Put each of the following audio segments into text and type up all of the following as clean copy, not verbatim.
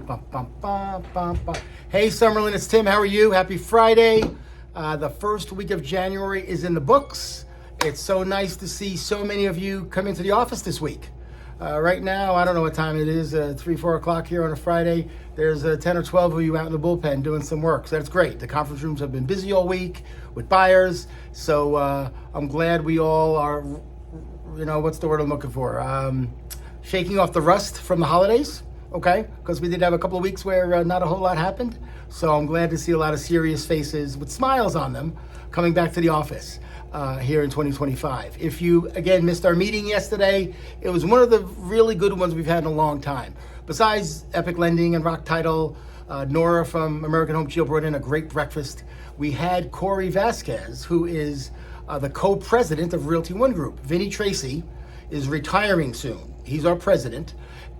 bum, bum, bum, bum, bum. Hey, Summerlin, it's Tim. How are you? Happy Friday. The first week of January is in the books. It's so nice to see so many of you come into the office this week. Right now, I don't know what time it is, 3, 4 o'clock here on a Friday. There's 10 or 12 of you out in the bullpen doing some work. So that's great. The conference rooms have been busy all week with buyers. So I'm glad we all are, what's the word I'm looking for? Shaking off the rust from the holidays, okay? Because we did have a couple of weeks where not a whole lot happened. So I'm glad to see a lot of serious faces with smiles on them coming back to the office here in 2025. If you, again, missed our meeting yesterday, it was one of the really good ones we've had in a long time. Besides Epic Lending and Rock Title, Nora from American Home Shield brought in a great breakfast. We had Corey Vasquez, who is the co-president of Realty One Group. Vinny Tracy is retiring soon. He's our president,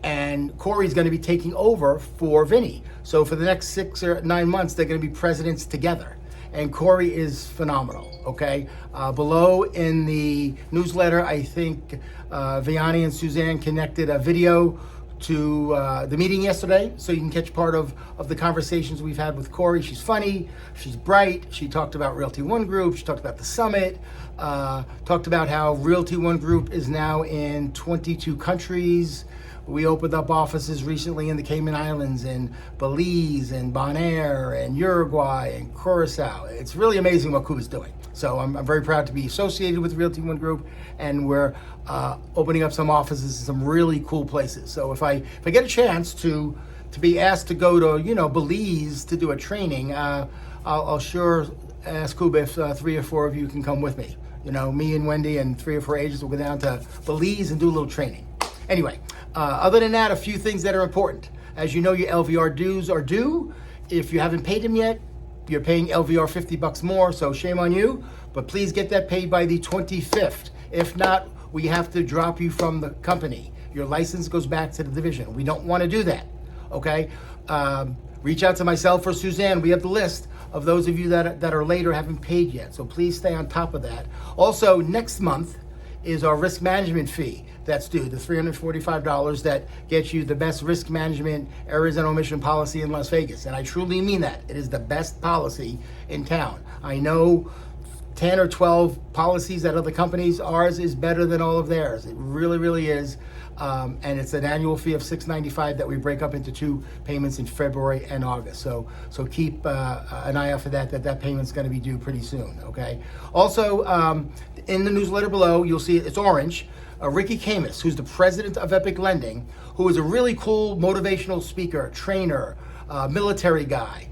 and Corey's going to be taking over for Vinny. So for the next 6 or 9 months, they're going to be presidents together. And Corey is phenomenal, okay? Below in the newsletter, I think Vianney and Suzanne connected a video to the meeting yesterday, so you can catch part of the conversations we've had with Corey. She's funny, she's bright, she talked about Realty One Group, she talked about the summit, talked about how Realty One Group is now in 22 countries. We opened up offices recently in the Cayman Islands, in Belize, and Bonaire, and Uruguay, and Curacao. It's really amazing what Cuba's doing. So I'm very proud to be associated with Realty One Group, and we're opening up some offices in some really cool places. So if I get a chance to be asked to go to Belize to do a training, I'll sure ask Cuba if 3 or 4 of you can come with me. Me and Wendy and 3 or 4 agents will go down to Belize and do a little training. Anyway, other than that, a few things that are important. As you know, your LVR dues are due. If you haven't paid them yet, you're paying LVR $50 more, so shame on you. But please get that paid by the 25th. If not, we have to drop you from the company. Your license goes back to the division. We don't want to do that, okay? Reach out to myself or Suzanne. We have the list of those of you that are late or haven't paid yet, so please stay on top of that. Also, next month is our risk management fee that's due, the $345 that gets you the best risk management errors and omission policy in Las Vegas. And I truly mean that. It is the best policy in town. I know 10 or 12 policies at other companies. Ours is better than all of theirs. It really, really is. And it's an annual fee of $695 that we break up into 2 payments in February and August. So keep an eye out for that payment's going to be due pretty soon, okay? Also, in the newsletter below, you'll see it's orange. Ricky Camus, who's the president of Epic Lending, who is a really cool motivational speaker, trainer, military guy,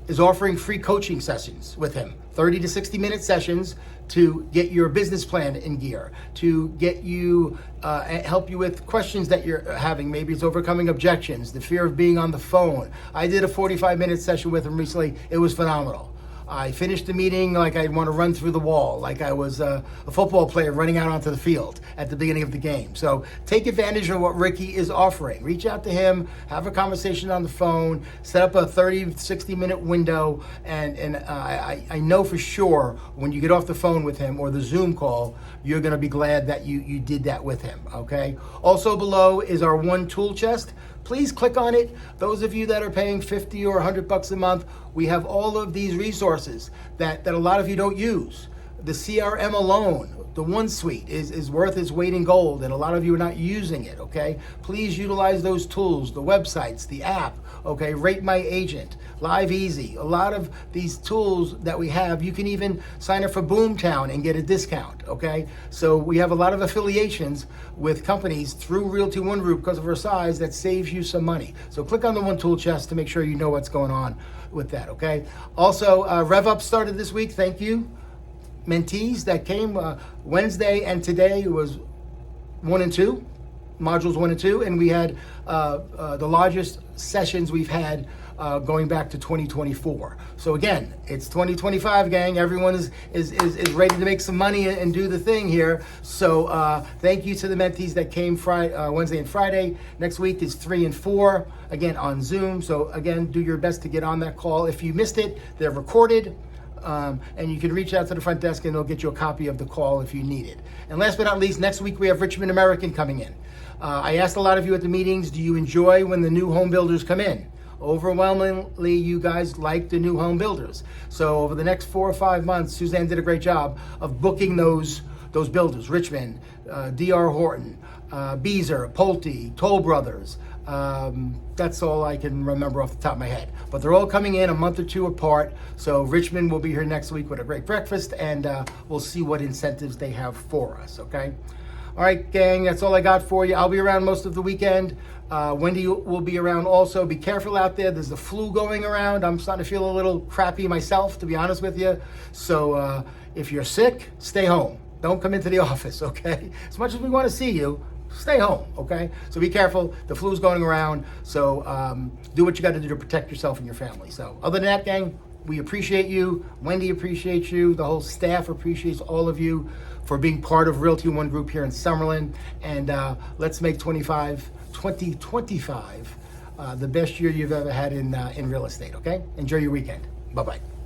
is offering free coaching sessions with him, 30 to 60-minute sessions to get your business plan in gear, to get you, help you with questions that you're having. Maybe it's overcoming objections, the fear of being on the phone. I did a 45-minute session with him recently. It was phenomenal. I finished the meeting like I'd want to run through the wall, like I was a football player running out onto the field at the beginning of the game. So take advantage of what Ricky is offering. Reach out to him, have a conversation on the phone, set up a 30, 60-minute window, and I know for sure when you get off the phone with him or the Zoom call, you're going to be glad that you did that with him, okay? Also below is our one tool chest. Please click on it. Those of you that are paying $50 or $100 a month, we have all of these resources that a lot of you don't use. The CRM alone, the One Suite, is worth its weight in gold, and a lot of you are not using it, okay? Please utilize those tools, the websites, the app, okay? Rate My Agent, Live Easy. A lot of these tools that we have, you can even sign up for Boomtown and get a discount, okay? So we have a lot of affiliations with companies through Realty One Group because of our size that saves you some money. So click on the One Tool Chest to make sure you know what's going on with that, okay? Also, RevUp started this week. Thank you. Mentees that came Wednesday and today was 1 and 2, modules 1 and 2, and we had the largest sessions we've had going back to 2024. So again, it's 2025, gang. Everyone is ready to make some money and do the thing here. So thank you to the mentees that came Wednesday and Friday. Next week is 3 and 4, again on Zoom. So again, do your best to get on that call. If you missed it, they're recorded. And you can reach out to the front desk and they'll get you a copy of the call if you need it. And last but not least, next week we have Richmond American coming in. I asked a lot of you at the meetings, do you enjoy when the new home builders come in? Overwhelmingly, you guys like the new home builders. So over the next 4 or 5 months, Suzanne did a great job of booking those builders. Richmond, D.R. Horton, Beezer, Pulte, Toll Brothers. That's all I can remember off the top of my head. But they're all coming in a month or two apart. So Richmond will be here next week with a great breakfast, and we'll see what incentives they have for us, okay? All right, gang, that's all I got for you. I'll be around most of the weekend. Wendy will be around also. Be careful out there. There's the flu going around. I'm starting to feel a little crappy myself, to be honest with you. So if you're sick, stay home. Don't come into the office, okay? As much as we want to see you, stay home, okay? So be careful. The flu's going around. So do what you got to do to protect yourself and your family. So other than that, gang, we appreciate you. Wendy appreciates you. The whole staff appreciates all of you for being part of Realty One Group here in Summerlin. And let's make 2025 the best year you've ever had in real estate, okay? Enjoy your weekend. Bye-bye.